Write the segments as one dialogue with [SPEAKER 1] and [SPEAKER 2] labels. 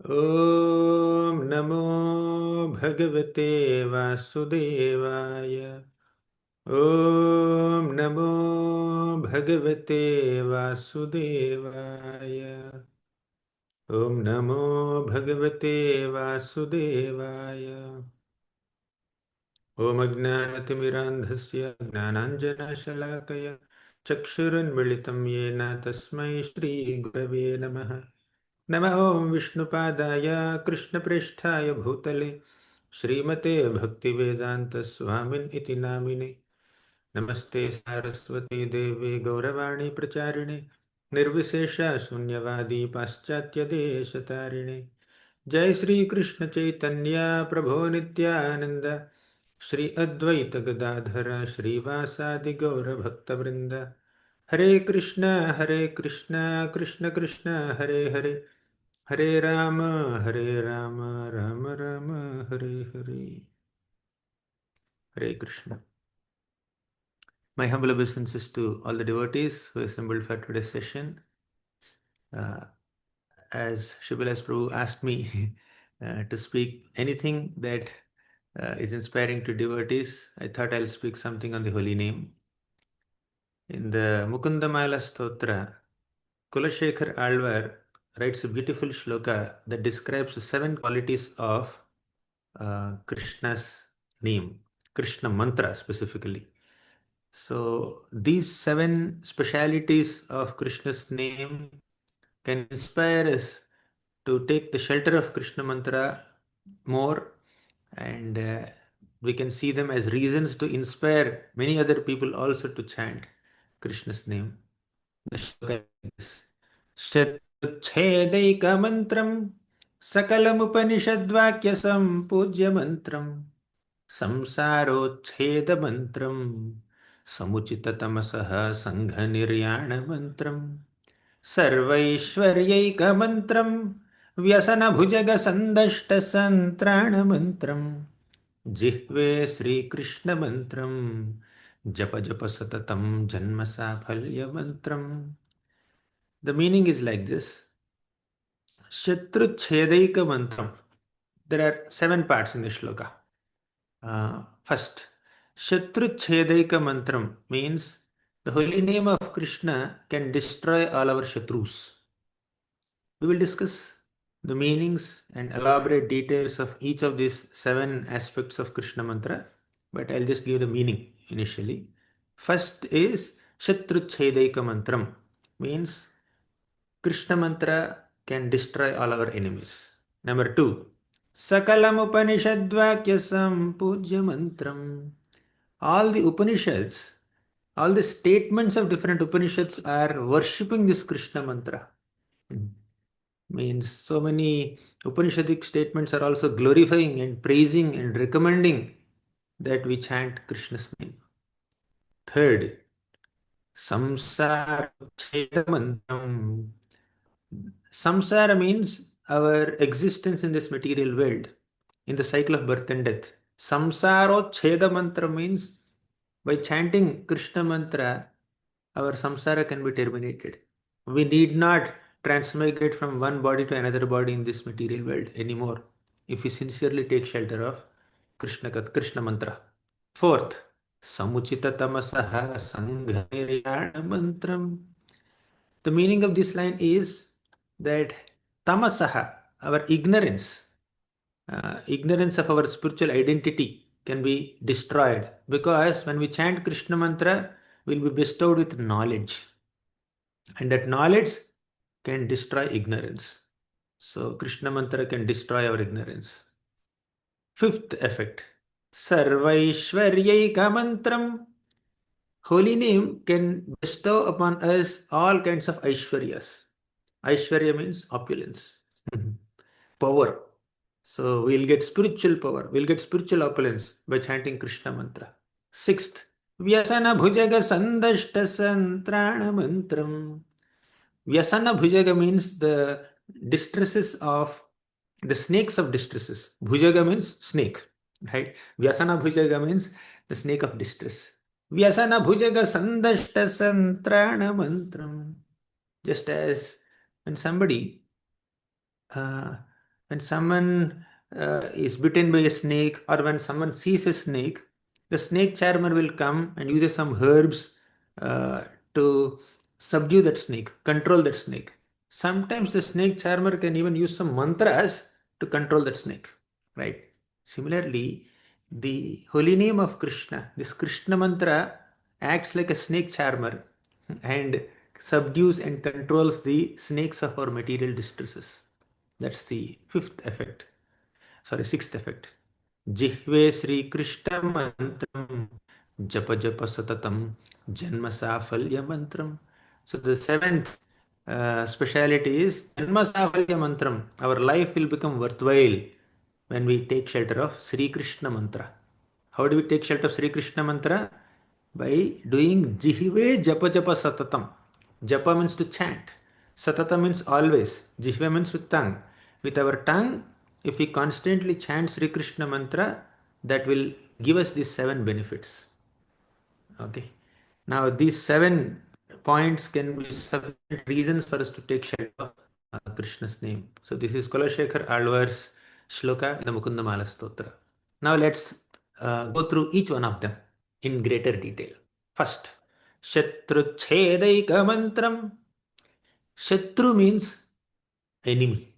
[SPEAKER 1] ॐ नमो भगवते वासुदेवाय। ॐ नमो भगवते वासुदेवाय। ॐ नमो भगवते वासुदेवाय। ॐ अज्ञानतिमिरान्धस्य ज्ञानाञ्जनशलाकया चक्षुरुन्मिलितं येन तस्मै श्रीगुरवे नमः। नमः ॐ विष्णुपादाय कृष्णप्रेष्ठाय भूतले श्रीमते भक्तिवेदान्तस्वामिन् इति नामिने। नमस्ते सारस्वती देवी गौरवाणी प्रचारिणे निर्विशेषशून्यवादी पाश्चात्यदेशतारिणे। जय श्री कृष्ण चैतन्य प्रभो नित्यानंद श्री अद्वैत गदाधर श्रीवासादि गौर भक्तवृंद। हरे कृष्ण कृष्ण कृष्ण हरे हरे, हरे Ram Ram Ram Hare Hare. Hare Krishna. My humble obeisances to all the devotees who assembled for today's session. As Shibilas Prabhu asked me to speak anything that is inspiring to devotees, I thought I'll speak something on the holy name. In the Mukundamala Stotra, Kulashekar Alvar writes a beautiful shloka that describes the 7 qualities of Krishna's name, Krishna mantra specifically. So these 7 specialities of Krishna's name can inspire us to take the shelter of Krishna mantra more, and we can see them as reasons to inspire many other people also to chant Krishna's name. The shloka is Shatruchedaikamantram Sakalamupanishadvakya Sampujya Mantram Samsarochedamantram Samuchitatamasah Sanghaniryanamantram Sarvaishwaryaikamantram Vyasanabhujagasandashtasantranamantram Jihve Sri Krishna Mantram Japa Japa Satatam Janma Safalya Mantram. The meaning is like this. Shatru Chhedaika Mantram. There are 7 parts in the shloka. First, Shatru Chhedaika Mantram means the holy name of Krishna can destroy all our Shatrus. We will discuss the meanings and elaborate details of each of these 7 aspects of Krishna mantra, but I'll just give the meaning initially. First is Shatru Chhedaika Mantram, means Krishna mantra can destroy all our enemies. Number 2, Sakalam Upanishadvakya Sampujya Mantram. All the Upanishads, all the statements of different Upanishads are worshipping this Krishna mantra. Means so many Upanishadic statements are also glorifying and praising and recommending that we chant Krishna's name. Third, Samsara Mantram. Samsara means our existence in this material world, in the cycle of birth and death. Samsaro Cheda Mantra means by chanting Krishna Mantra, our samsara can be terminated. We need not transmigrate from one body to another body in this material world anymore if we sincerely take shelter of Krishna Mantra. Fourth, Samuchita Tamasaha Sangha Mantram. The meaning of this line is that tamasaha, our ignorance of our spiritual identity can be destroyed, because when we chant Krishna mantra, we'll be bestowed with knowledge, and that knowledge can destroy ignorance. So Krishna mantra can destroy our ignorance. Fifth effect, Sarvaishwaryaika mantram. Holy name can bestow upon us all kinds of Aishwaryas. Aishwarya means opulence, power. So we'll get spiritual power, we'll get spiritual opulence by chanting Krishna mantra. Sixth, Vyasana Bhujaga Sandashta Santrana Mantram. Vyasana Bhujaga means the distresses of the snakes of distresses. Bhujaga means snake, right? Vyasana Bhujaga means the snake of distress. Vyasana Bhujaga Sandashta Santrana Mantram. Just as when somebody When someone is bitten by a snake, or when someone sees a snake, the snake charmer will come and uses some herbs uh, to subdue that snake, control that snake. Sometimes the snake charmer can even use some mantras to control that snake, right? Similarly, the holy name of Krishna, this Krishna mantra, acts like a snake charmer and subdues and controls the snakes of our material distresses. That's the sixth effect. Jihve Sri Krishna mantram japa japa satatam janma safalya mantram. So the seventh speciality is janma safalya mantram. Our life will become worthwhile when we take shelter of Sri Krishna mantra. How do we take shelter of Sri Krishna mantra? By doing Jihve Japa Japa Satatam. Japa means to chant. Satata means always. Jihve means with tongue. With our tongue, if we constantly chant Sri Krishna mantra, that will give us these seven benefits. Okay. Now, these 7 points can be sufficient reasons for us to take shelter of Krishna's name. So, this is Kulashekar Alvar's shloka in the Mukundamala Stotra. Now, let's go through each one of them in greater detail. First, Shatru Chhedaika Mantram. Shatru means enemy.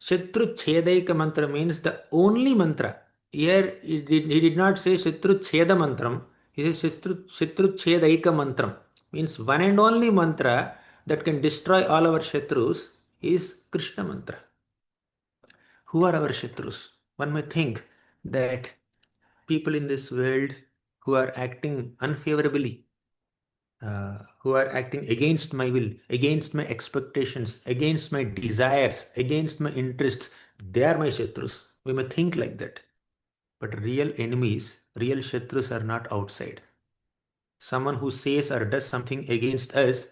[SPEAKER 1] Shatru Chhedaika mantra means the only mantra. Here he did not say Shatru Chheda mantram. He says Shatru Chhedaika mantram. Means one and only mantra that can destroy all our Shatrus is Krishna mantra. Who are our Shatrus? One may think that people in this world who are acting unfavorably, who are acting against my will, against my expectations, against my desires, against my interests, they are my shatrus. We may think like that. But real enemies, real shatrus are not outside. Someone who says or does something against us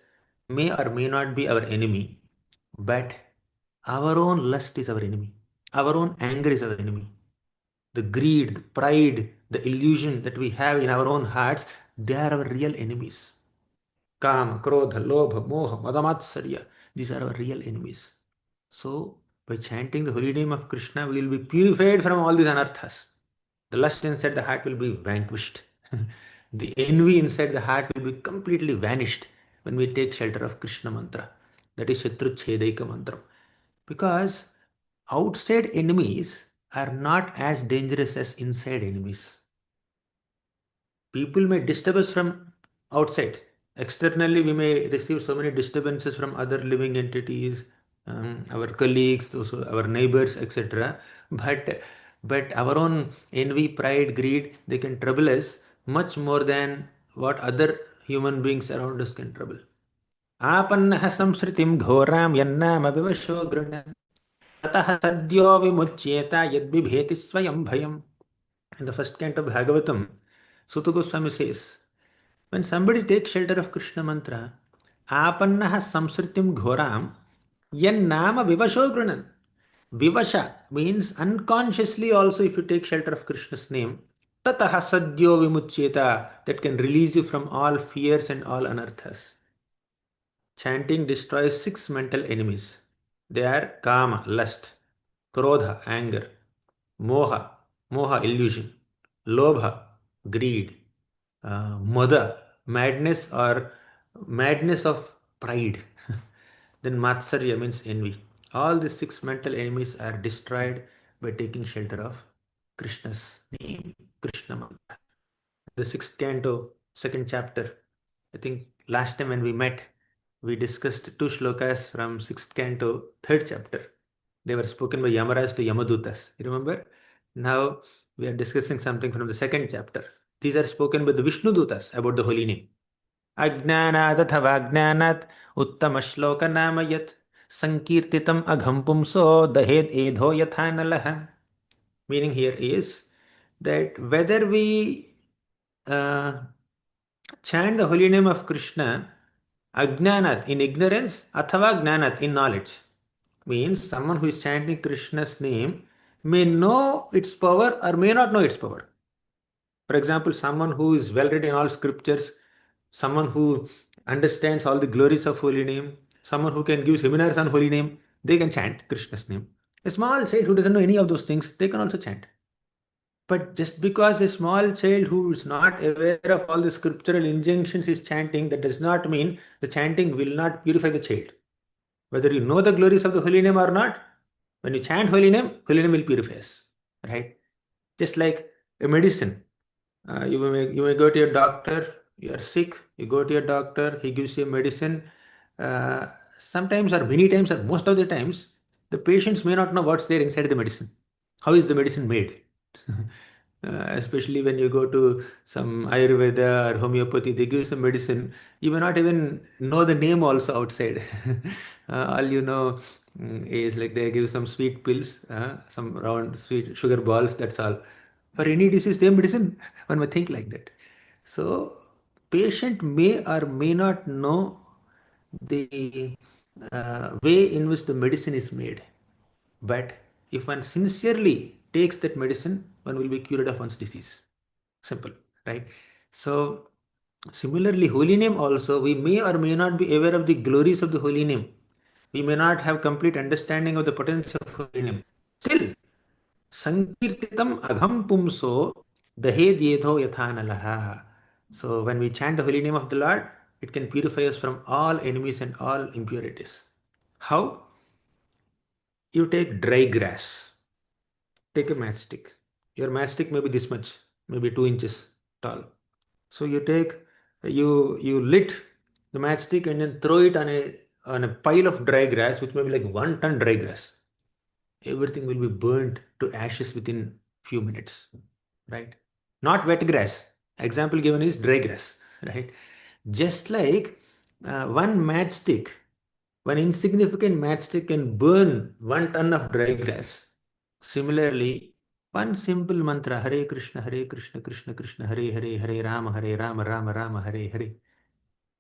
[SPEAKER 1] may or may not be our enemy, but our own lust is our enemy. Our own anger is our enemy. The greed, the pride, the illusion that we have in our own hearts, they are our real enemies. Kama, Krodha, Lobha, Moha, Madamatsarya. These are our real enemies. So, by chanting the holy name of Krishna, we will be purified from all these anarthas. The lust inside the heart will be vanquished. The envy inside the heart will be completely vanished when we take shelter of Krishna mantra. That is Shatru Chhedaika mantra. Because outside enemies are not as dangerous as inside enemies. People may disturb us from outside. Externally, we may receive so many disturbances from other living entities, our colleagues, our neighbors, etc. But our own envy, pride, greed, they can trouble us much more than what other human beings around us can trouble. आपन्नः संसृतिं घोरां यन्नाम विवशो गृह्णाति ततः सद्यो विमुच्येत यद्बिभेति स्वयं भयम्. In the first canto of Bhagavatam, Suta Goswami says, when somebody takes shelter of Krishna mantra, apannaha samsritim ghoram yan nama vivasho grunan. Vivasha means unconsciously also if you take shelter of Krishna's name, tataha sadyo vimuchyeta, that can release you from all fears and all anarthas. Chanting destroys 6 mental enemies. They are kama, lust, krodha, anger, moha, moha, illusion, lobha, greed, mada, madness or madness of pride. Then matsarya means envy. All these 6 mental enemies are destroyed by taking shelter of Krishna's name, Krishna mantra. The sixth canto, second chapter. I think last time when we met, we discussed 2 shlokas from sixth canto, third chapter. They were spoken by Yamaraj to Yamadutas. You remember? Now we are discussing something from the second chapter. These are spoken by the Vishnu Dutas about the holy name. Ajnanadathavajnanat uttamashloka namayat sankirtitam agham pumso dahed edho yathanalaha. Meaning here is that whether we uh, chant the holy name of Krishna ajnanat in ignorance athava gnanat in knowledge, means someone who is chanting Krishna's name may know its power or may not know its power. For example, someone who is well read in all scriptures, someone who understands all the glories of holy name, someone who can give seminars on holy name, they can chant Krishna's name. A small child who doesn't know any of those things, they can also chant. But just because a small child who is not aware of all the scriptural injunctions is chanting, that does not mean the chanting will not purify the child. Whether you know the glories of the holy name or not, when you chant holy name will purify us. Right? Just like a medicine. You may go to your doctor, you are sick, you go to your doctor, he gives you medicine. Uh, Sometimes, or many times, or most of the times, the patients may not know what's there inside the medicine. How is the medicine made? Especially when you go to some Ayurveda or homeopathy, they give some medicine. You may not even know the name also outside. All you know is like they give some sweet pills, some round sweet sugar balls, that's all. For any disease, same medicine, one may think like that. So, patient may or may not know the way in which the medicine is made. But if one sincerely takes that medicine, one will be cured of one's disease. Simple, right? So, similarly, holy name also, we may or may not be aware of the glories of the holy name. We may not have complete understanding of the potential of holy name. Still, Sankirtitam agham pumso dahed yedho yathanalaha. So when we chant the holy name of the Lord, it can purify us from all enemies and all impurities. How? You take dry grass, take a matchstick. Your matchstick may be this much, maybe 2 inches tall. So you lit the matchstick and then throw it on a pile of dry grass, which may be like 1 ton dry grass. Everything will be burnt to ashes within few minutes, right? Not wet grass. Example given is dry grass, right? Just like one matchstick, one insignificant matchstick can burn 1 ton of dry grass. Similarly, one simple mantra, Hare Krishna, Krishna Krishna, Hare Hare, Hare Rama, Rama Rama, Hare Hare,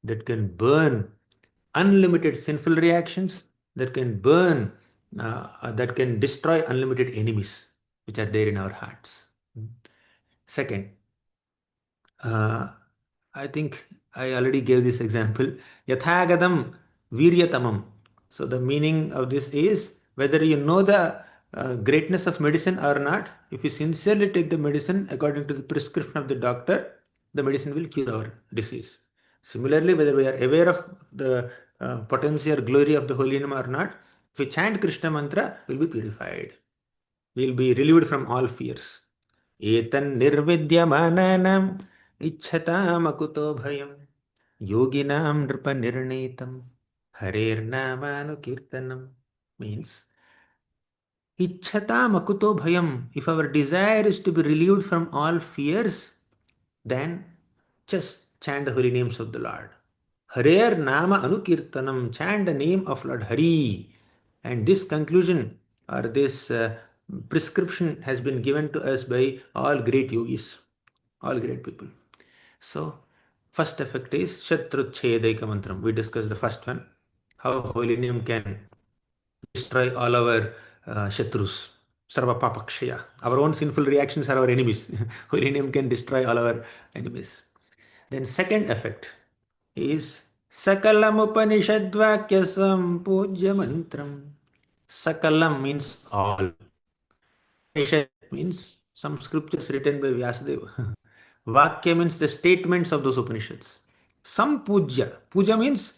[SPEAKER 1] that can burn unlimited sinful reactions, that can burn, that can destroy unlimited enemies which are there in our hearts. Second, uh, I think I already gave this example. Yathagadam viryatamam. So the meaning of this is whether you know the greatness of medicine or not, if you sincerely take the medicine according to the prescription of the doctor, the medicine will cure our disease. Similarly, whether we are aware of the potency or glory of the holy name or not, if we chant Krishna mantra, we'll be purified. We'll be relieved from all fears. एतन्निर्विद्यमानानाम् इच्छतामकुतो भयम् योगिनां नृपनिर्णीतं हरेर्नामानुकीर्तनम् means इच्छतामकुतो bhayam. If our desire is to be relieved from all fears, then just chant the holy names of the Lord. Harer Nama Anukirtanam, chant the name of Lord Hari. And this conclusion or this prescription has been given to us by all great yogis, all great people. So, first effect is Shatruchhedaika Mantram. We discussed the first one, how holy name can destroy all our Shatrus. Sarva Papakshaya. Our own sinful reactions are our enemies. Holy name can destroy all our enemies. Then second effect is Sakalam Upanishadvakya Sampujya Mantram. Sakalam means all. Upanishad means some scriptures written by Vyasadeva. Vakya means the statements of those Upanishads. Sampujya. Puja means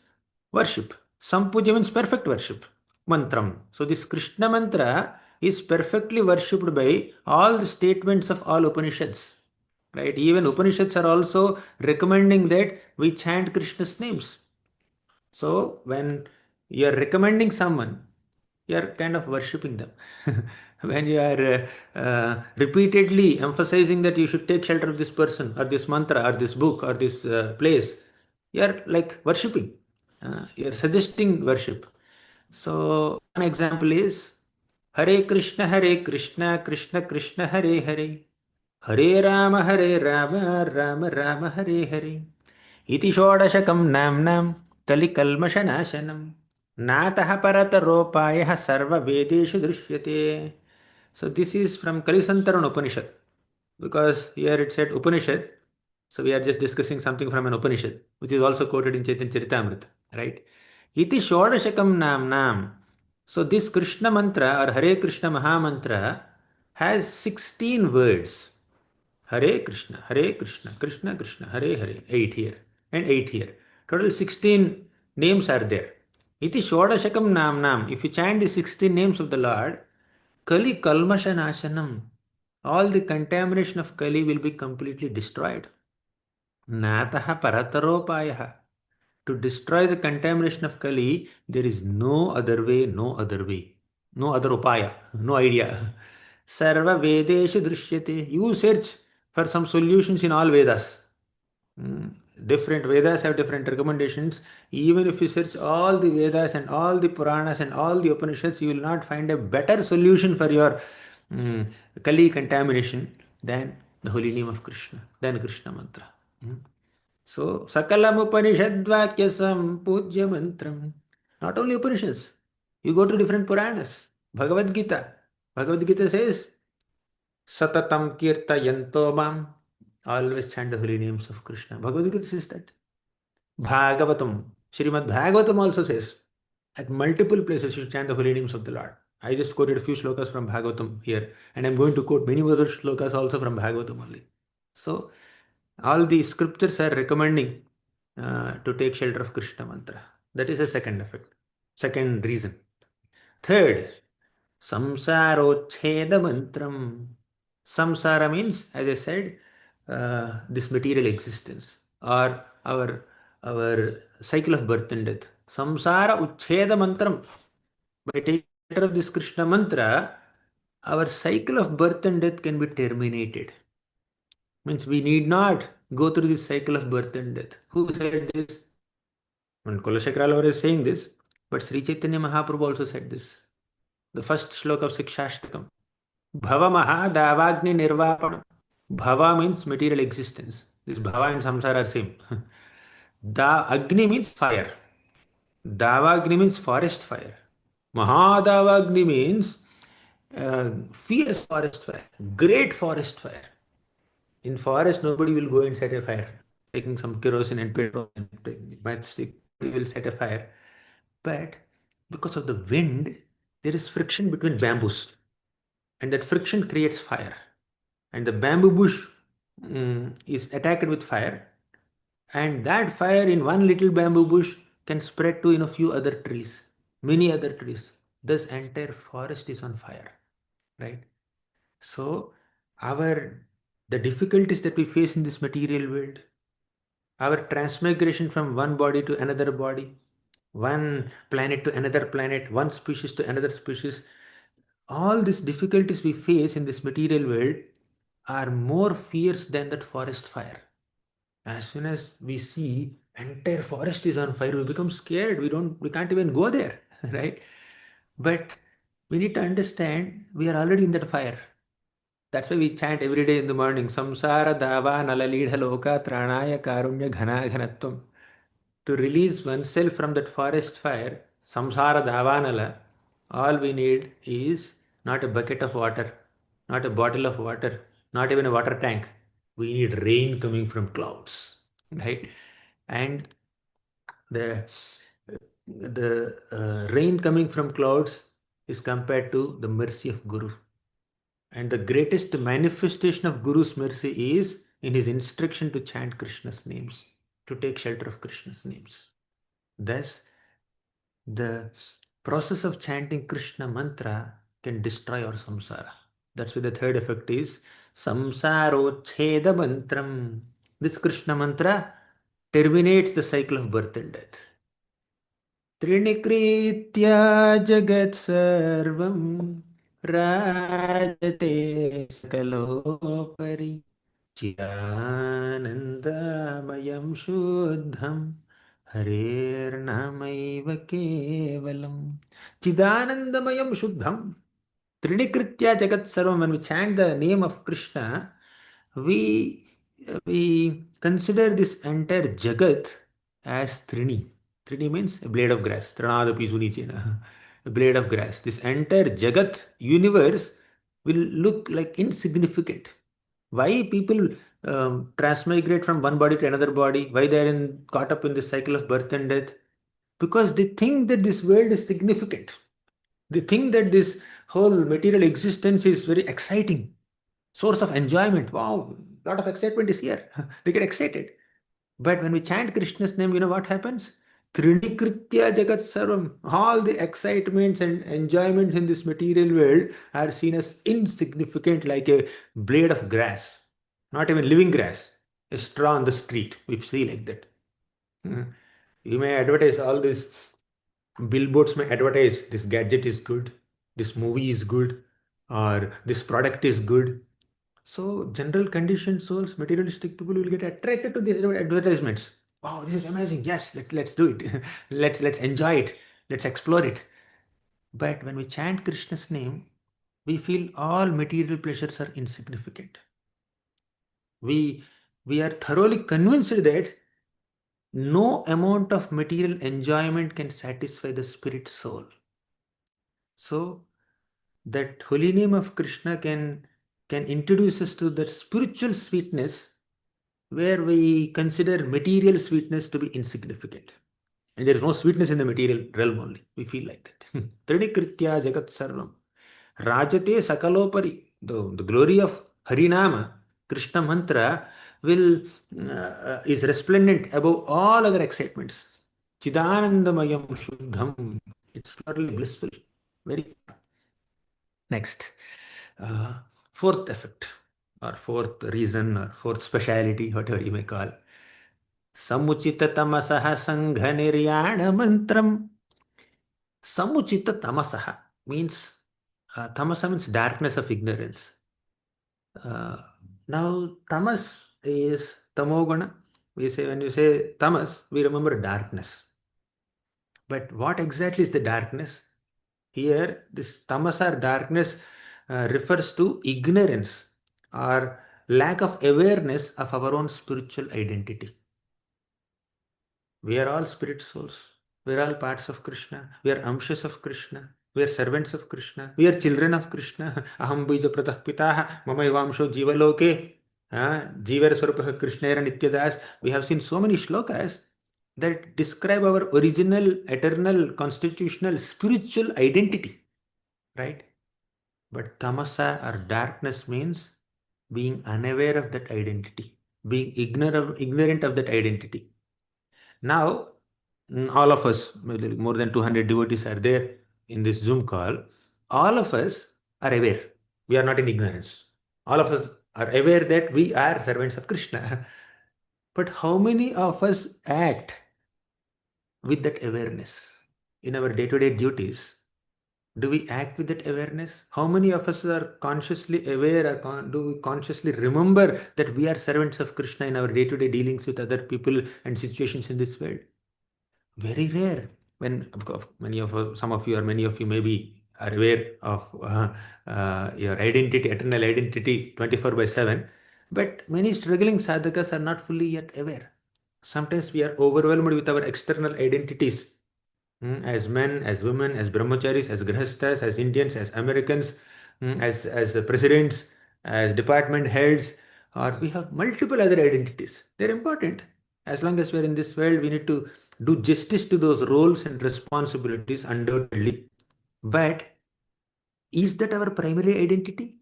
[SPEAKER 1] worship. Sampuja means perfect worship. Mantram. So this Krishna mantra is perfectly worshipped by all the statements of all Upanishads. Right? Even Upanishads are also recommending that we chant Krishna's names. So when you are recommending someone, you are kind of worshipping them. When you are repeatedly emphasizing that you should take shelter of this person or this mantra or this book or this place, you are like worshipping. You are suggesting worship. So one example is Hare Krishna, Krishna Krishna, Hare Hare. Hare Rama, Rama Rama, Hare Hare. इति षोडशकं नाम्नां कलिकल्मषनाशनं नातः परतरोपायः सर्ववेदेषु दृश्यते. So this is from Kalisantaran Upanishad. Because here it said Upanishad, so we are just discussing something from an Upanishad, which is also quoted in Chaitanya Charitamrita, right? Iti Shodashakam Namnam. So this Krishna mantra or Hare Krishna Maha Mantra has 16 words. Hare Krishna, Krishna Krishna, Hare Hare, 8 here and 8 here. Total 16 names are there. Iti Shodashakam Namnam. If you chant the 16 names of the Lord, Kali Kalmasha Nashanam, all the contamination of Kali will be completely destroyed. Nataha Parataropayaha. To destroy the contamination of Kali, there is no other way, no other way, no other upaya, no idea. Sarva Vedeshu Drishyate. You search for some solutions in all Vedas. Different Vedas have different recommendations. Even if you search all the Vedas and all the Puranas and all the Upanishads, you will not find a better solution for your mm, Kali contamination than the holy name of Krishna, than Krishna mantra. So, Sakalam Upanishadvakya Sampujya Mantram. Not only Upanishads, you go to different Puranas. Bhagavad Gita. Bhagavad Gita says, Satatam Kirtayanto Mam. Always chant the holy names of Krishna. Bhagavad Gita says that. Bhagavatam. Srimad Bhagavatam also says, at multiple places you should chant the holy names of the Lord. I just quoted a few slokas from Bhagavatam here, and I'm going to quote many other slokas also from Bhagavatam only. So, all the scriptures are recommending to take shelter of Krishna mantra. That is a second effect, second reason. Third, samsarochheda mantram. Samsara means, as I said, this material existence or our cycle of birth and death. Samsara uchheda mantram. By taking shelter of this Krishna mantra, our cycle of birth and death can be terminated. Means we need not go through this cycle of birth and death. Who said this? And Kulashekral is saying this, but Sri Chaitanya Mahaprabhu also said this. The first shloka of Sikshashtakam. Bhava Maha Davagni Nirvapana. Bhava means material existence. This Bhava and Samsara are same. Da Agni means fire. Davagni means forest fire. Mahadavagni means fierce forest fire, great forest fire. In forest, nobody will go and set a fire, taking some kerosene and petrol and matchstick. We will set a fire. But because of the wind, there is friction between bamboos, and that friction creates fire. And the bamboo bush is attacked with fire, and that fire in one little bamboo bush can spread to a few other trees, many other trees. Thus, entire forest is on fire, right? So, our the difficulties that we face in this material world, our transmigration from one body to another body, one planet to another planet, one species to another species, all these difficulties we face in this material world are more fierce than that forest fire. As soon as we see entire forest is on fire, we become scared. We can't even go there, right? But we need to understand we are already in that fire. That's why we chant every day in the morning, Samsara Dava Nalalidha Loka Tranaya Karunya Ghana Ghanatvam. To release oneself from that forest fire, Samsara Davanala, all we need is not a bucket of water, not a bottle of water, not even a water tank. We need rain coming from clouds, right? And the rain coming from clouds is compared to the mercy of Guru. And the greatest manifestation of Guru's mercy is in his instruction to chant Krishna's names, to take shelter of Krishna's names. Thus, the process of chanting Krishna mantra can destroy our samsara. That's why the third effect is samsarochheda mantram. This Krishna mantra terminates the cycle of birth and death. Trinikritya jagat sarvam rajate sakalopari chidanandamayam shuddham harirnamaiva kevalam. Chidanandamayam shuddham. Trinikritya jagat sarvam. When we chant the name of Krishna, we consider this entire jagat as Trini. Trini means a blade of grass. Tranadapi sunichena. A blade of grass. This entire jagat universe will look like insignificant. Why people transmigrate from one body to another body? Why they are caught up in this cycle of birth and death? Because they think that this world is significant. They think that this whole material existence is very exciting, source of enjoyment. Wow, lot of excitement is here. They get excited. But when we chant Krishna's name, you know what happens? Trinikritya Jagat Sarvam. All the excitements and enjoyments in this material world are seen as insignificant, like a blade of grass, not even living grass, a straw on the street. We see like that. Mhm. You may advertise all these billboards, may advertise this gadget is good, this movie is good, or this product is good. So general conditioned souls, materialistic people will get attracted to these advertisements. Wow, this is amazing. Yes, let's do it. Let's enjoy it. Let's explore it. But when we chant Krishna's name, we feel all material pleasures are insignificant. We we are thoroughly convinced that no amount of material enjoyment can satisfy the spirit soul. So that holy name of Krishna can introduce us to that spiritual sweetness where we consider material sweetness to be insignificant. And there is no sweetness in the material realm only. We feel like that. Tridikritya Jagat Sarvam. Rajate Sakalopari. The glory of Harinama, Krishna mantra, is resplendent above all other excitements. Chidanandamayam Shuddham. It's purely blissful. Very next. Uh, Fourth effect, or fourth reason, or fourth speciality, whatever you may call. Samuchita tamasaha sangha niryana mantram. Samuchita tamasaha means tamasa means darkness of ignorance. Uh, Now tamas is tamoguna. We say when you say tamas, we remember darkness. But what exactly is the darkness? Here, this tamasa or darkness refers to ignorance or lack of awareness of our own spiritual identity. We are all spirit souls. We are all parts of Krishna. We are amshas of Krishna. We are servants of Krishna. We are children of Krishna. Aham bija pratah pitah mama ivamsho jivaloke. Jivar swarupah Krishnera nityadas. We have seen so many shlokas that describe our original, eternal, constitutional, spiritual identity. Right? But tamasa or darkness means being unaware of that identity, being ignorant of that identity. Now, all of us, more than 200 devotees are there in this Zoom call. All of us are aware. We are not in ignorance. All of us are aware that we are servants of Krishna. But how many of us act with that awareness in our day to day duties? Do we act with that awareness? How many of us are consciously aware, or do we consciously remember that we are servants of Krishna in our day to day dealings with other people and situations in this world? Very rare. When, of course, some of you or many of you maybe are aware of your identity, eternal identity 24 by 7, but many struggling sadhakas are not fully yet aware. Sometimes we are overwhelmed with our external identities. As men, as women, as brahmacharis, as grihasthas, as Indians, as Americans, as presidents, as department heads, or we have multiple other identities. They're important. As long as we're in this world, we need to do justice to those roles and responsibilities, undoubtedly. But is that our primary identity?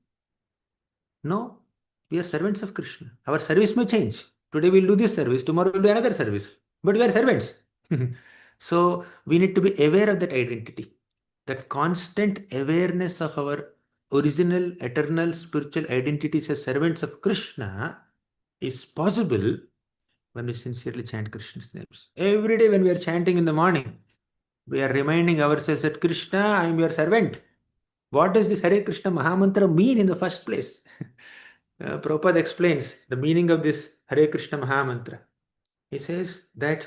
[SPEAKER 1] No. We are servants of Krishna. Our service may change. Today we'll do this service, tomorrow we'll do another service. But we are servants. So we need to be aware of that identity. That constant awareness of our original, eternal, spiritual identities as servants of Krishna is possible when we sincerely chant Krishna's names. Every day when we are chanting in the morning, we are reminding ourselves that Krishna, I am your servant. What does this Hare Krishna Mahamantra mean in the first place? Prabhupada explains the meaning of this Hare Krishna Mahamantra. He says that,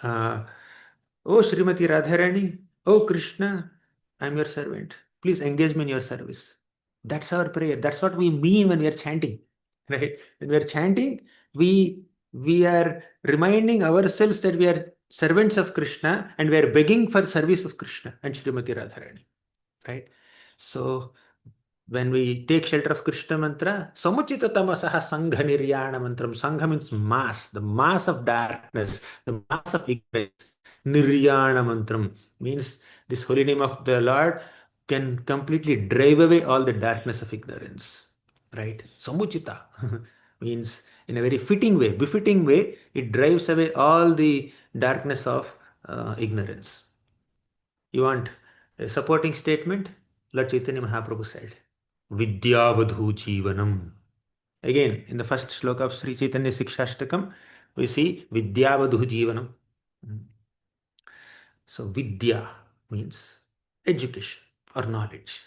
[SPEAKER 1] Oh Srimati Radharani, oh Krishna, I am your servant. Please engage me in your service. That's our prayer. That's what we mean when we are chanting. Right? When we are chanting, we are reminding ourselves that we are servants of Krishna and we are begging for service of Krishna and Srimati Radharani. Right? So when we take shelter of Krishna mantra, Samuchita tamasaha sangha niryana mantram. Sangha means mass, the mass of darkness, the mass of ignorance. Niryana mantram means this holy name of the Lord can completely drive away all the darkness of ignorance. Right? Samuchita means in a very fitting way, befitting way, it drives away all the darkness of ignorance. You want a supporting statement? Lord Chaitanya Mahaprabhu said, Vidyavadhu Jivanam. Again, in the first sloka of Sri Chaitanya Sikshashtakam, we see Vidyavadhu Jivanam. So, Vidya means education or knowledge.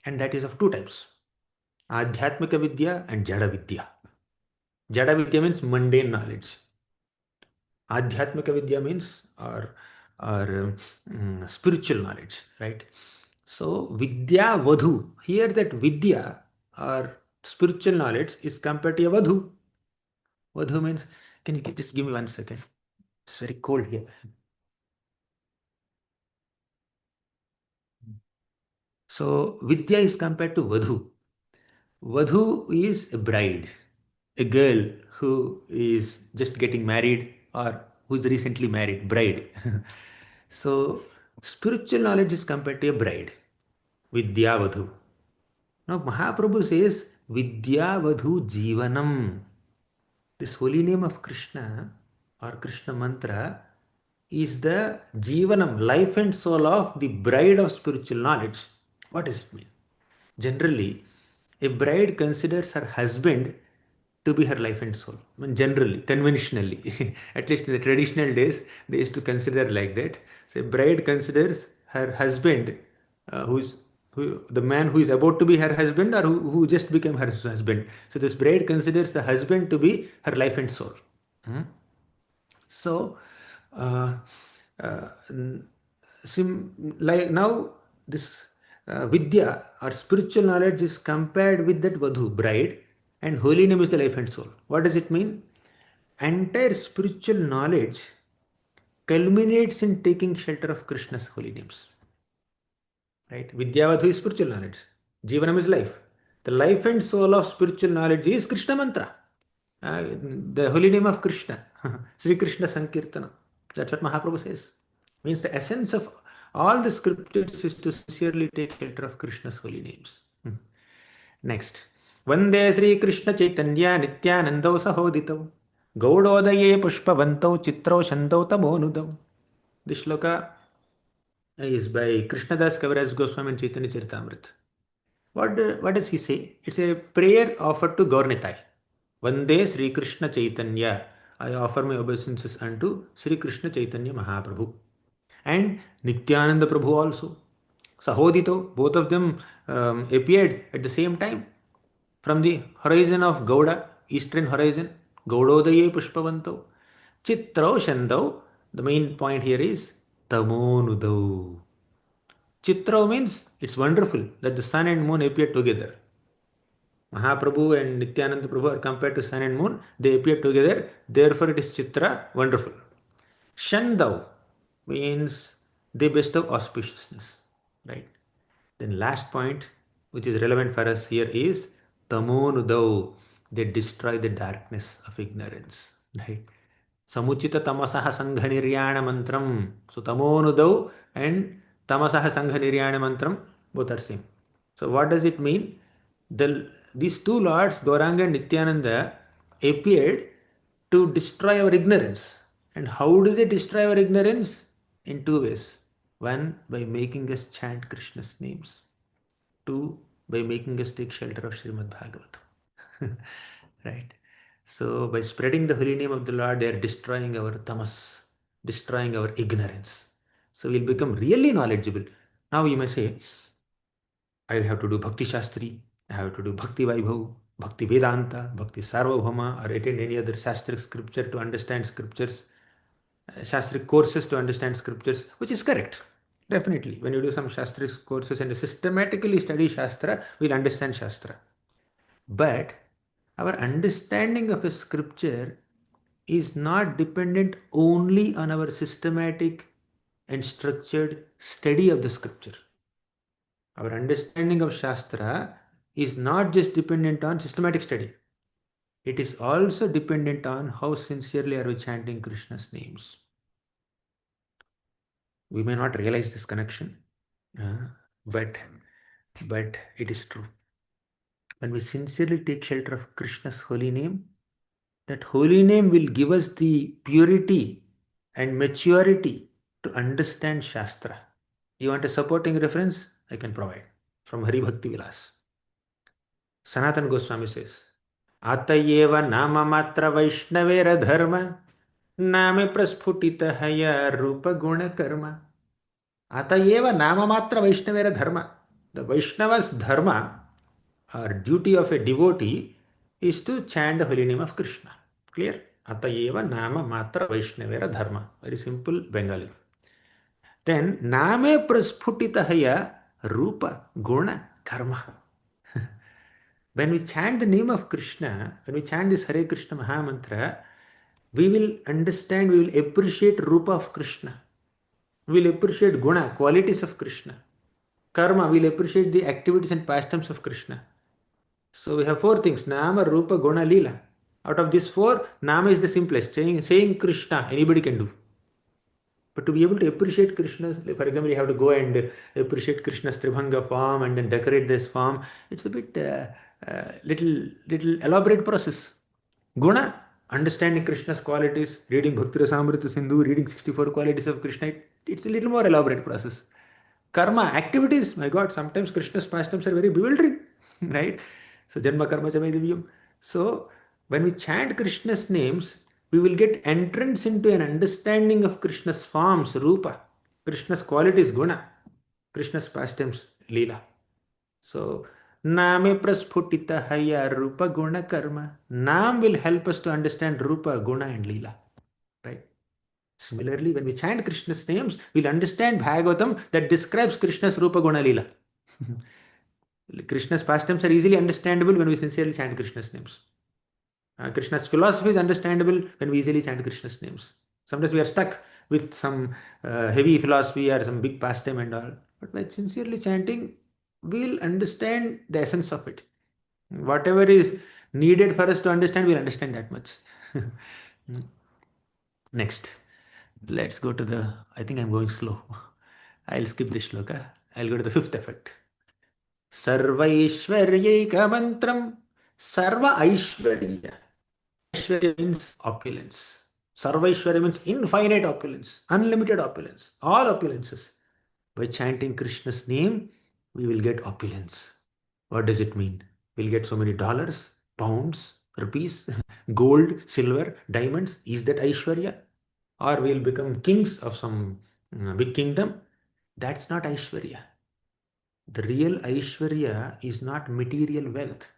[SPEAKER 1] And that is of two types, Adhyatmika Vidya and Jada Vidya. Jada Vidya means mundane knowledge. Adhyatmika Vidya means or spiritual knowledge, right? So Vidya Vadhu. Here that Vidya or spiritual knowledge is compared to a Vadhu. Vadhu means, can you just give me 1 second? It's very cold here. So Vidya is compared to Vadhu. Vadhu is a bride, a girl who is just getting married or who is recently married, bride. So spiritual knowledge is compared to a bride, Vidya Vadhu. Now Mahaprabhu says Vidya Vadhu Jivanam. This holy name of Krishna or Krishna mantra is the Jivanam, life and soul of the bride of spiritual knowledge. What does it mean? Generally, a bride considers her husband to be her life and soul. I mean, generally, conventionally, at least in the traditional days, they used to consider like that. So, a bride considers her husband, the man who is about to be her husband or who just became her husband. So, this bride considers the husband to be her life and soul. Hmm? So, uh, uh, like now this Vidya or spiritual knowledge is compared with that Vadhu, bride, and holy name is the life and soul. What does it mean? Entire spiritual knowledge culminates in taking shelter of Krishna's holy names. Right? Vidyavadhu is spiritual knowledge. Jivanam is life. The life and soul of spiritual knowledge is Krishna mantra. Uh, the holy name of Krishna, Sri Krishna Sankirtana. That's what Mahaprabhu says. Means the essence of all the scriptures is to sincerely take shelter of Krishna's holy names. Next. Vande Sri Krishna Chaitanya Nityanandau Sahoditau Gaudodaye Pushpavantau Chitrau Shandau Tamonudau. This shloka is by Krishnadas Kaviraj Goswami and Chaitanya Charitamrita. What does he say? It's a prayer offered to Gaurnitai. Vande Sri Krishna Chaitanya. I offer my obeisances unto Sri Krishna Chaitanya Mahaprabhu. And Nityananda Prabhu also. Sahodito, both of them appeared at the same time from the horizon of Gauda, eastern horizon. Gaudodaye Pushpavanto. Chitrao Shandau. The main point here is Tamonudau. Chitrao means it's wonderful that the sun and moon appear together. Mahaprabhu and Nityananda Prabhu are compared to sun and moon. They appear together. Therefore, it is Chitra, wonderful. Shandau means they bestow auspiciousness. Right? Then last point, which is relevant for us here is Tamonudau. They destroy the darkness of ignorance. Right? Samuchita tamasaha sangha niryana mantram. So Tamonudau and tamasaha sangha niryana mantram both are same. So what does it mean? These two lords, Gauranga and Nityananda, appeared to destroy our ignorance. And how do they destroy our ignorance? In two ways. One, by making us chant Krishna's names. Two, by making us take shelter of Srimad Bhagavatam. Right? So, by spreading the holy name of the Lord, they are destroying our tamas, destroying our ignorance. So, we'll become really knowledgeable. Now, you may say, I have to do Bhakti Shastri, I have to do Bhakti Vaibhav, Bhakti Vedanta, Bhakti Sarvabhauma, or attend any other Shastric scripture to understand scriptures, Shastric courses to understand scriptures, which is correct. Definitely, when you do some Shastric courses and systematically study Shastra, we'll understand Shastra. But our understanding of a scripture is not dependent only on our systematic and structured study of the scripture. Our understanding of Shastra is not just dependent on systematic study. It is also dependent on how sincerely are we chanting Krishna's names. We may not realize this connection, uh, but it is true. When we sincerely take shelter of Krishna's holy name, that holy name will give us the purity and maturity to understand Shastra. You want a supporting reference? I can provide from Hari Bhakti Vilas. Sanatan Goswami says, Atayeva nama matra Vaishnavera dharma name prasphutita haya rupa guna karma. Atayeva nama matra Vaishnavera dharma. The Vaishnava's dharma or duty of a devotee is to chant the holy name of Krishna. Clear? Atayeva nama matra Vaishnavera dharma. Very simple Bengali. Then name prasphutita haya rupa guna karma. When we chant the name of Krishna, when we chant this Hare Krishna Mahamantra, we will understand, we will appreciate Rupa of Krishna. We will appreciate Guna, qualities of Krishna. Karma, we will appreciate the activities and pastimes of Krishna. So we have four things, Nama, Rupa, Guna, Leela. Out of these four, Nama is the simplest. Saying Krishna, anybody can do. But to be able to appreciate Krishna's, like for example, you have to go and appreciate Krishna's Tribhanga form and then decorate this form. It's a bit little elaborate process. Guna, understanding Krishna's qualities, reading Bhakti Rasamrita Sindhu, reading 64 qualities of Krishna, it's a little more elaborate process. Karma, activities, my God, sometimes Krishna's pastimes are very bewildering, right? So, Janma Karma Chamai Divyam. So, when we chant Krishna's names, we will get entrance into an understanding of Krishna's forms, Rupa, Krishna's qualities, Guna, Krishna's pastimes, Leela. So, Name prasphutita haya rupa guna karma. Nam will help us to understand rupa, guna, and leela. Right? Similarly, when we chant Krishna's names, we'll understand Bhagavatam that describes Krishna's rupa, guna, leela. Krishna's pastimes are easily understandable when we sincerely chant Krishna's names. Krishna's philosophy is understandable when we easily chant Krishna's names. Sometimes we are stuck with some heavy philosophy or some big pastime and all. But by sincerely chanting, we'll understand the essence of it. Whatever is needed for us to understand, we'll understand that much. Next, let's go to the. I think I'm going slow. I'll skip this shloka. I'll go to the fifth effect. Sarvaishwaryeka mantram. Sarva Aishwarya. Aishwarya means opulence. Sarvaishwarya means infinite opulence, unlimited opulence, all opulences. By chanting Krishna's name, we will get opulence. What does it mean? We'll get so many dollars, pounds, rupees, gold, silver, diamonds. Is that Aishwarya? Or we'll become kings of some big kingdom? That's not Aishwarya. The real Aishwarya is not material wealth.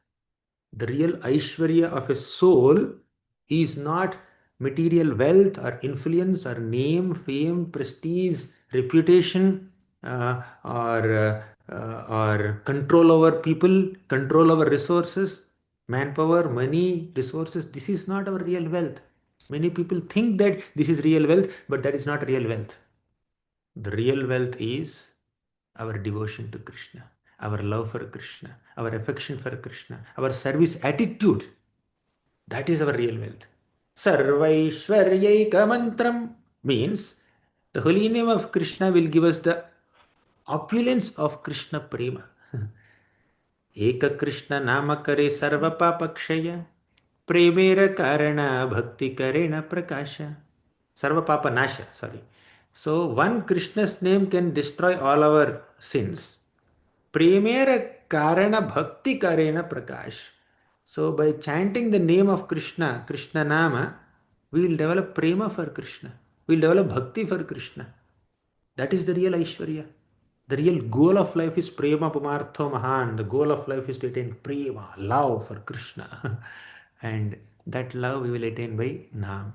[SPEAKER 1] The real Aishwarya of a soul is not material wealth or influence or name, fame, prestige, reputation, or control over people, control over resources, manpower, money, resources. This is not our real wealth. Many people think that this is real wealth, but that is not real wealth. The real wealth is our devotion to Krishna, our love for Krishna, our affection for Krishna, our service attitude. That is our real wealth. Sarvaishwaryaika mantram means the holy name of Krishna will give us the opulence of Krishna prema. Eka Krishna namakare sarva papakshaya premera karana bhakti karena prakasha. Sarva papa nasha, sorry. So one Krishna's name can destroy all our sins. Premera karana bhakti karena prakash. So by chanting the name of Krishna, Krishna Nama, we will develop prema for Krishna. We will develop bhakti for Krishna. That is the real Aishwarya. The real goal of life is prema pumartho mahan. The goal of life is to attain prema, love for Krishna. And that love we will attain by Nam.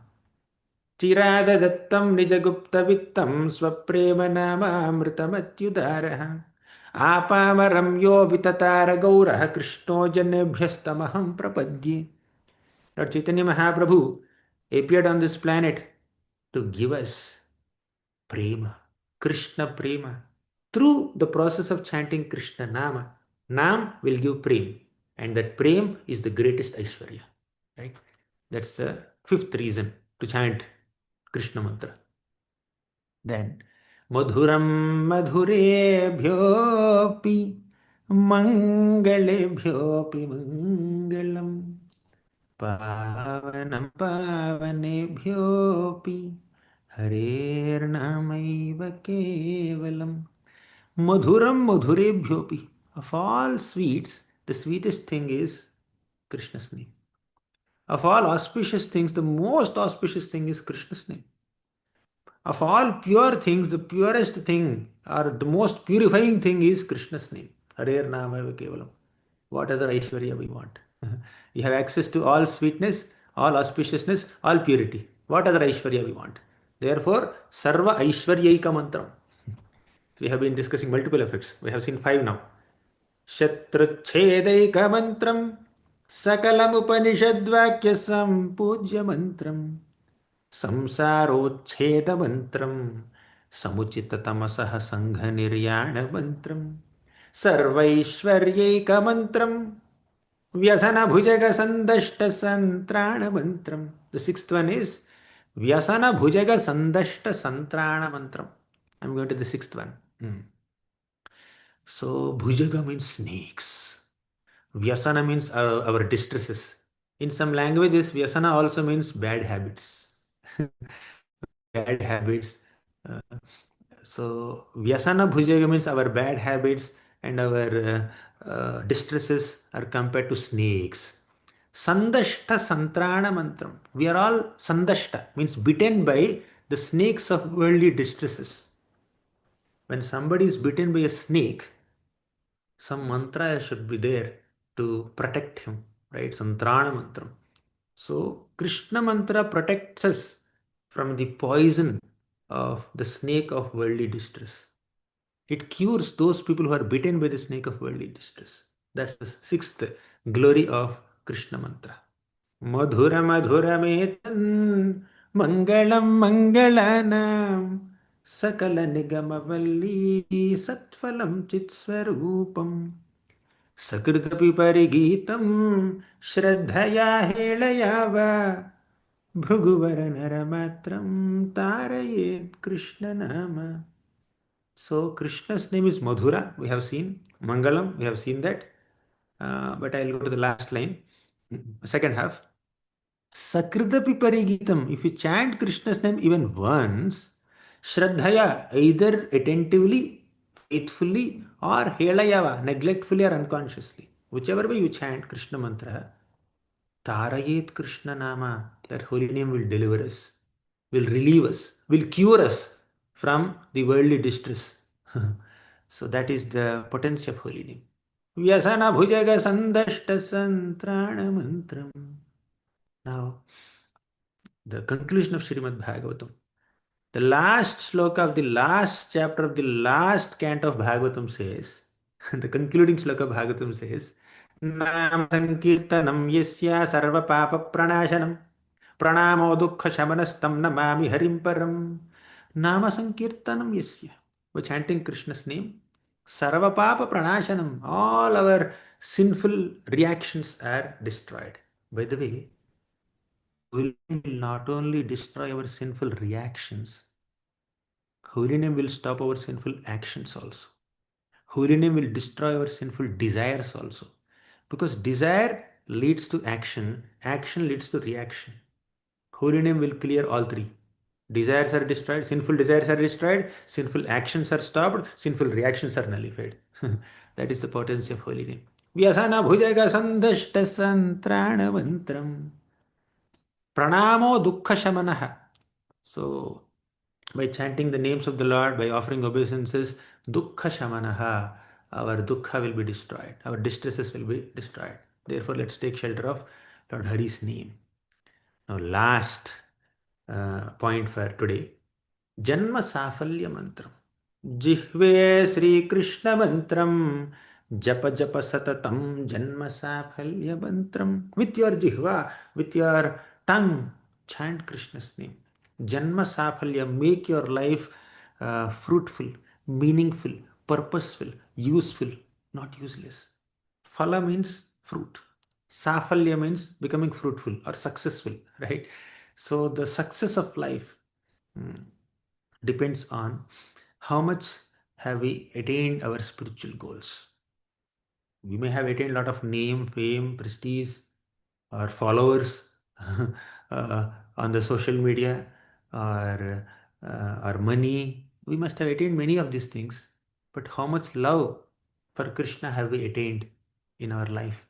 [SPEAKER 1] चिरादत्तं निजगुप्तवित्तं स्वप्रेमनामामृतमत्युदारः आपामरं यो विततार गौरः कृष्णो जनेभ्यस्तमहं प्रपद्ये. Lord Chaitanya Mahaprabhu appeared on this planet to give us prema, Krishna prema. Through the process of chanting Krishna Nama, Nam will give prem, and that prem is the greatest Aishwarya. Right? That's the fifth reason to chant Krishna mantra. Then, मधुरं मधुरेभ्योऽपि मङ्गलेभ्योऽपि मङ्गलम् पावनं पावनेभ्योऽपि हरेर्नामैव केवलम् Madhuram madhurebhyopi. Of all sweets, the sweetest thing is Krishna's name. Of all auspicious things, the most auspicious thing is Krishna's name. Of all pure things, the purest thing or the most purifying thing is Krishna's name. Harer Namaiva Kevalam. What other Aishwarya we want? You have access to all sweetness, all auspiciousness, all purity. What other Aishwarya we want? Therefore, Sarva Aishwaryaika Mantram. We have been discussing multiple effects. We have seen five now. शत्रुच्छेदैकमन्त्रं सकलमुपनिषद्वाक्यसम्पूज्यमन्त्रं संसारोच्छेदमन्त्रं समुचिततमसः सङ्घनिर्याणमन्त्रं सर्वैश्वर्यैकमन्त्रं व्यसनभुजगसन्दष्टसन्त्राणमन्त्रं. The sixth one is व्यसनभुजगसन्दष्टसन्त्राणमन्त्रम्. I'm going to the sixth one. So bhujaga means snakes. Vyasana means our distresses. In some languages, Vyasana also means bad habits. Bad habits. Uh, so Vyasana Bhujaga means our bad habits and our distresses are compared to snakes. Sandashta Santrana Mantram. We are all Sandashta, means bitten by the snakes of worldly distresses. When somebody is bitten by a snake, some mantra should be there to protect him, right? Santrana mantra. So Krishna mantra protects us from the poison of the snake of worldly distress. It cures those people who are bitten by the snake of worldly distress. That's the sixth glory of Krishna mantra. Madhura madhura metan mangalam mangalanam sakala nigama valli satphalam chitsvarupam सकृदपि परिगीतं श्रद्धया हेळया वा भृगुवरनरमात्रं तारयेत् कृष्ण नाम. So Krishna's name is Madhura, we have seen. Mangalam, we have seen that. But I'll go to the last line, second half. Sakridapi parigitam. If you chant Krishna's name even once, Shraddhaya, either attentively, faithfully, or Helayava, neglectfully or unconsciously. Whichever way you chant Krishna mantra, Tarayet Krishna Nama, that holy name will deliver us, will relieve us, will cure us from the worldly distress. So that is the potency of holy name. Vyasana bhujaga sandashta santrana mantram. Now, the conclusion of Srimad Bhagavatam. The last sloka of the last chapter of the last canto of Bhagavatam says, the concluding sloka of Bhagavatam says, Nam sankirtanam yasya sarva papa pranashanam pranamo dukkha shamanastam namami harim param. Nama sankirtanam yasya. By chanting Krishna's name, sarva papa pranashanam, all our sinful reactions are destroyed. By the way, will not only destroy our sinful reactions, holy name will stop our sinful actions also. Holy name will destroy our sinful desires also. Because desire leads to action, action leads to reaction. Holy name will clear all three. Desires are destroyed, sinful desires are destroyed, sinful actions are stopped, sinful reactions are nullified. That is the potency of holy name. Vyasana bhujaga sandashta santrana mantram. Pranamo dukkha shamanaha. So, by chanting the names of the Lord, by offering obeisances, dukkha shamanaha, our dukkha will be destroyed, our distresses will be destroyed. Therefore, let's take shelter of Lord Hari's name. Now, last point for today, Janma Safalya Mantram. Jihve Sri Krishna Mantram. Japa Japa Satatam Janma Safalya Mantram. With your jihva, with your tongue, chant Krishna's name. Janma Safalya, make your life fruitful, meaningful, purposeful, useful, not useless. Phala means fruit. Safalya means becoming fruitful or successful, right? So the success of life depends on how much have we attained our spiritual goals? We may have attained a lot of name, fame, prestige, or followers on the social media, or money. We must have attained many of these things. But how much love for Krishna have we attained in our life?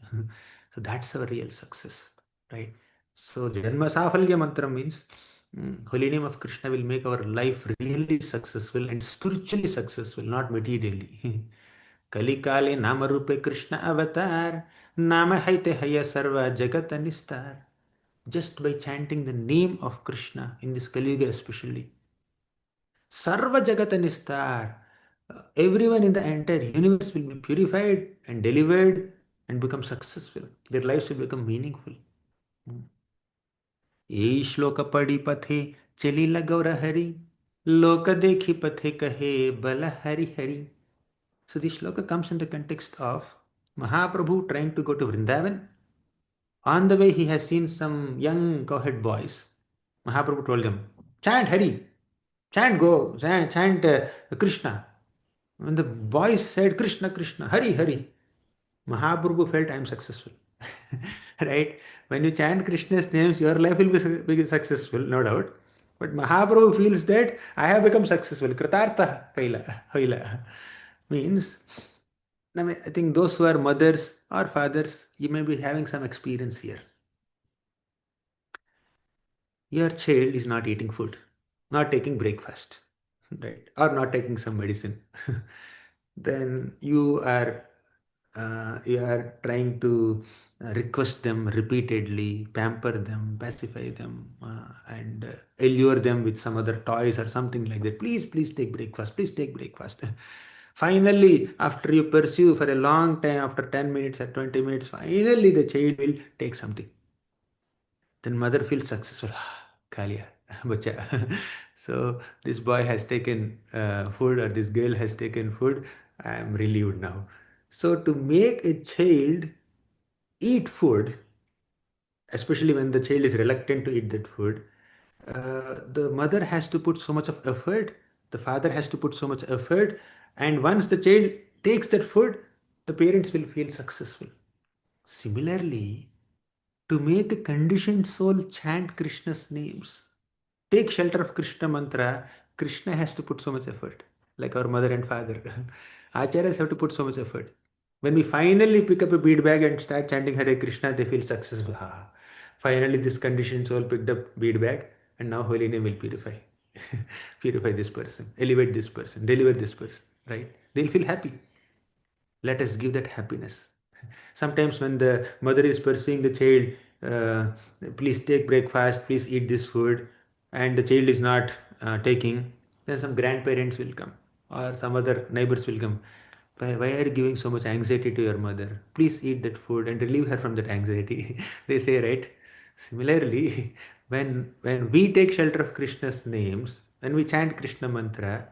[SPEAKER 1] So that's our real success, right? So Janma Safalya Mantra means holy name of Krishna will make our life really successful and spiritually successful, not materially. कलिकाले नाम रूपे कृष्ण अवतार नाम हैते हय सर्व जगत निस्तार. Just by chanting the name of Krishna in this Kali Yuga especially, sarva jagat nistar, everyone in the entire universe will be purified and delivered and become successful. Their lives will become meaningful. यही श्लोक पढ़ी पथे चली लगौर हरि लोक देखी पथे कहे बल Hari Hari. So this shloka comes in the context of Mahaprabhu trying to go to Vrindavan. On the way, he has seen some young cowherd boys. Mahaprabhu told them, chant Hari, chant Krishna. When the boys said Krishna, Krishna, Hari, Hari, Mahaprabhu felt I am successful. Right? When you chant Krishna's names, your life will be successful, no doubt. But Mahaprabhu feels that I have become successful. Kritartha kaila. Means, I mean, I think those who are mothers or fathers, you may be having some experience here. Your child is not eating food, not taking breakfast, right, or not taking some medicine. Then you are trying to request them repeatedly, pamper them, pacify them, and allure them with some other toys or something like that. Please, please take breakfast. Please take breakfast. Finally, after you pursue for a long time, after 10 minutes or 20 minutes, finally the child will take something. Then mother feels successful. Kaliya, bacha. So this boy has taken food, or this girl has taken food. I am relieved now. So to make a child eat food, especially when the child is reluctant to eat that food, the mother has to put so much of effort. The father has to put so much effort. And once the child takes that food, the parents will feel successful. Similarly, to make a conditioned soul chant Krishna's names, take shelter of Krishna mantra, Krishna has to put so much effort, like our mother and father. Acharyas have to put so much effort. When we finally pick up a bead bag and start chanting Hare Krishna, they feel successful. Finally, this conditioned soul picked up bead bag, and now holy name will purify. Purify this person, elevate this person, deliver this person, right? They'll feel happy. Let us give that happiness. Sometimes when the mother is pursuing the child, uh, please take breakfast, please eat this food, and the child is not taking, then some grandparents will come or some other neighbors will come. Why are you giving so much anxiety to your mother? Please eat that food and relieve her from that anxiety. They say, right? Similarly, when we take shelter of Krishna's names, when we chant Krishna mantra,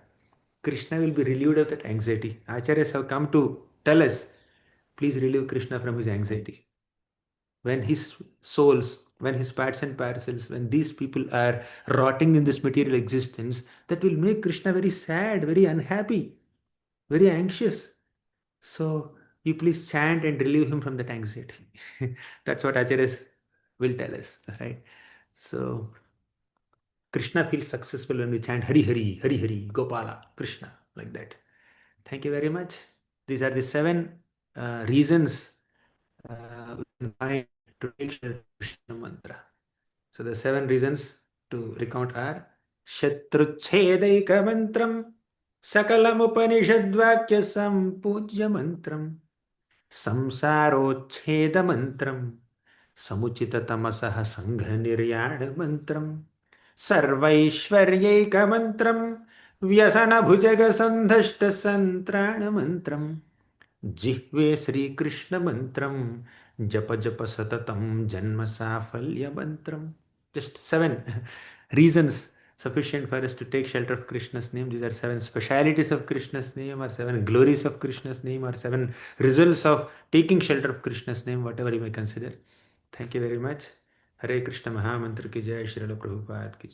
[SPEAKER 1] Krishna will be relieved of that anxiety. Acharyas have come to tell us, please relieve Krishna from his anxiety. When his souls, when his parts and parcels, when these people are rotting in this material existence, that will make Krishna very sad, very unhappy, very anxious. So you please chant and relieve him from that anxiety. That's what Acharyas will tell us, right? So Krishna feels successful when we chant Hari Hari, Hari Hari, Gopala, Krishna, like that. Thank you very much. These are the 7 reasons we can find to take shelter of Krishna mantra. So the 7 reasons to recount are Shatruchhedaika mantram Sakalam Upanishadvakya Sampujya mantram संसारोच्छेद मंत्रम समुचित तमसः संघ निर्याण मंत्रम सर्वैश्वर्यैक मंत्रम व्यसन भुजग संधष्ट संत्राण मंत्रम जिह्वे श्रीकृष्ण मंत्रम जप जप सततम जन्म साफल्य मंत्रम. Just 7 reasons sufficient for us to take shelter of Krishna's name. These are 7 specialities of Krishna's name, or 7 glories of Krishna's name, or 7 results of taking shelter of Krishna's name, whatever you may consider. Thank you very much. Hare Krishna Mahamantra ki jai, Srila Prabhupada ki jai.